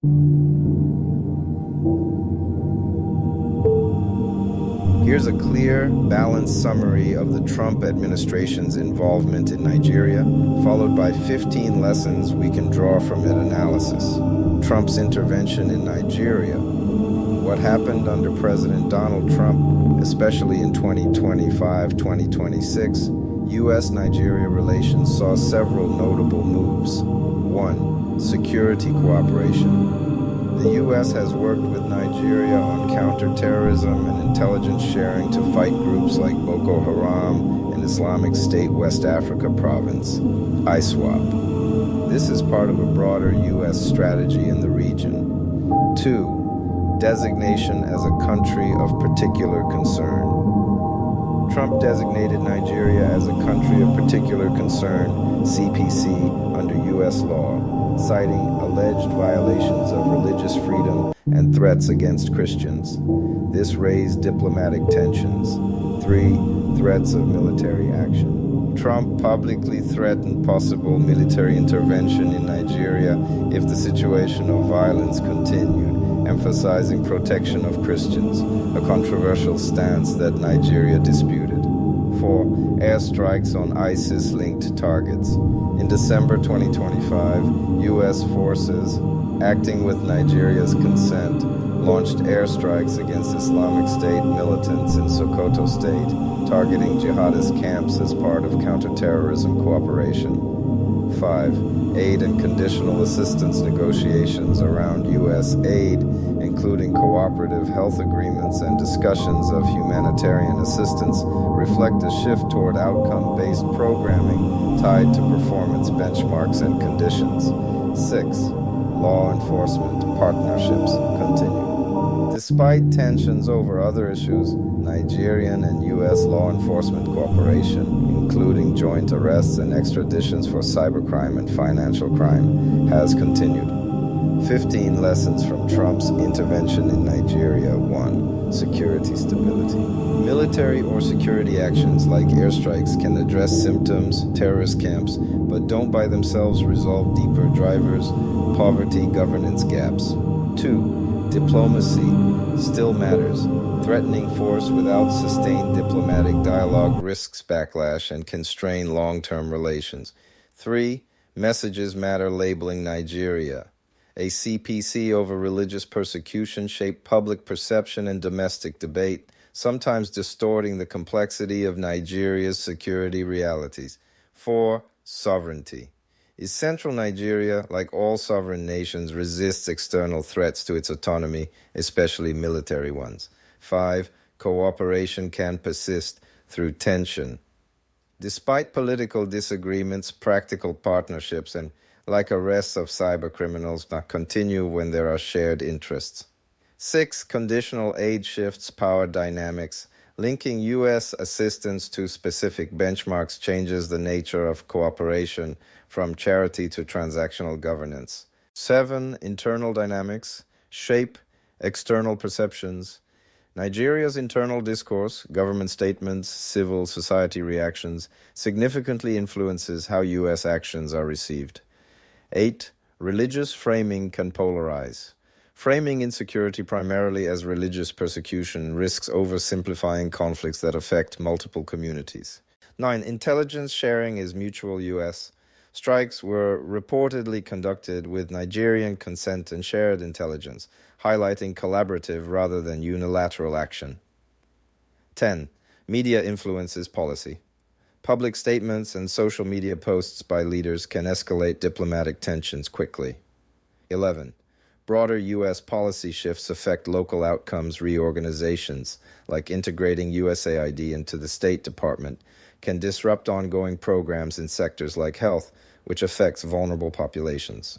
Here's a clear, balanced summary of the Trump administration's involvement in Nigeria, followed by 15 lessons we can draw from that analysis. Trump's intervention in Nigeria. What happened under President Donald Trump, especially in 2025-2026, U.S.-Nigeria relations saw several notable moves. 1. Security cooperation. The U.S. has worked with Nigeria on counterterrorism and intelligence sharing to fight groups like Boko Haram and Islamic State West Africa Province, ISWAP. This is part of a broader U.S. strategy in the region. 2. Designation as a country of particular concern. Trump designated Nigeria as a country of particular concern, CPC, under U.S. law, citing alleged violations of religious freedom and threats against Christians. This raised diplomatic tensions. 3. Threats of military action. Trump publicly threatened possible military intervention in Nigeria if the situation of violence continued, emphasizing protection of Christians, a controversial stance that Nigeria disputed. 4. Airstrikes on ISIS-linked targets. In December 2025, U.S. forces, acting with Nigeria's consent, launched airstrikes against Islamic State militants in Sokoto State, targeting jihadist camps as part of counterterrorism cooperation. 5. Aid and conditional assistance negotiations around U.S. aid, including cooperative health agreements and discussions of humanitarian assistance, reflect a shift toward outcome-based programming tied to performance benchmarks and conditions. 6. Law enforcement partnerships continue. Despite tensions over other issues, Nigerian and U.S. law enforcement cooperation, including joint arrests and extraditions for cybercrime and financial crime, has continued. 15 lessons from Trump's intervention in Nigeria. 1. Security stability. Military or security actions like airstrikes can address symptoms, terrorist camps, but don't by themselves resolve deeper drivers, poverty, governance gaps. 2. Diplomacy still matters. Threatening force without sustained diplomatic dialogue risks backlash and can strain long-term relations. 3. Messages matter labeling Nigeria. A CPC over religious persecution shaped public perception and domestic debate, sometimes distorting the complexity of Nigeria's security realities. 4. Sovereignty. Is central Nigeria, like all sovereign nations, resists external threats to its autonomy, especially military ones. 5. Cooperation can persist through tension. Despite political disagreements, practical partnerships, and like arrests of cybercriminals, continue when there are shared interests. 6. Conditional aid shifts power dynamics. Linking U.S. assistance to specific benchmarks changes the nature of cooperation from charity to transactional governance. 7. Internal dynamics shape external perceptions. Nigeria's internal discourse, government statements, civil society reactions, significantly influences how U.S. actions are received. 8. Religious framing can polarize. Framing insecurity primarily as religious persecution risks oversimplifying conflicts that affect multiple communities. 9. Intelligence sharing is mutual U.S. Strikes were reportedly conducted with Nigerian consent and shared intelligence, highlighting collaborative rather than unilateral action. 10. Media influences policy. Public statements and social media posts by leaders can escalate diplomatic tensions quickly. 11. Broader U.S. policy shifts affect local outcomes reorganizations, like integrating USAID into the State Department, can disrupt ongoing programs in sectors like health, which affects vulnerable populations.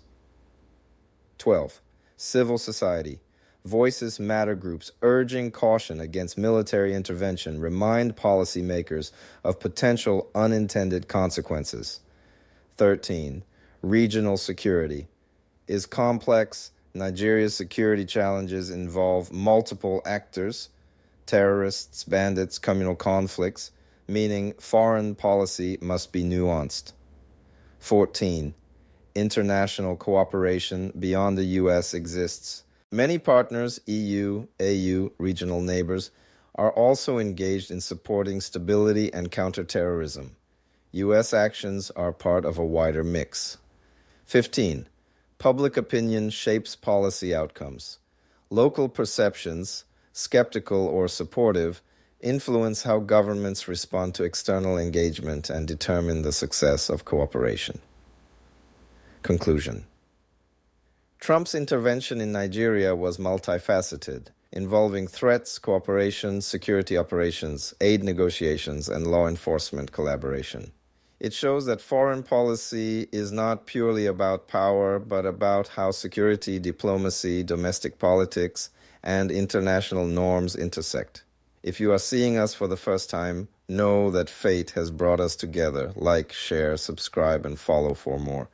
12. Civil society. Voices Matter groups urging caution against military intervention remind policymakers of potential unintended consequences. 13. Regional security. Is complex. Nigeria's security challenges involve multiple actors, terrorists, bandits, communal conflicts, meaning foreign policy must be nuanced. 14. international cooperation beyond the U.S. exists. Many partners, EU, AU, regional neighbors, are also engaged in supporting stability and counterterrorism. U.S. actions are part of a wider mix. 15. Public opinion shapes policy outcomes. Local perceptions, skeptical or supportive, influence how governments respond to external engagement and determine the success of cooperation. Conclusion. Trump's intervention in Nigeria was multifaceted, involving threats, cooperation, security operations, aid negotiations, and law enforcement collaboration. It shows that foreign policy is not purely about power, but about how security, diplomacy, domestic politics, and international norms intersect. If you are seeing us for the first time, know that fate has brought us together. Like, share, subscribe, and follow for more.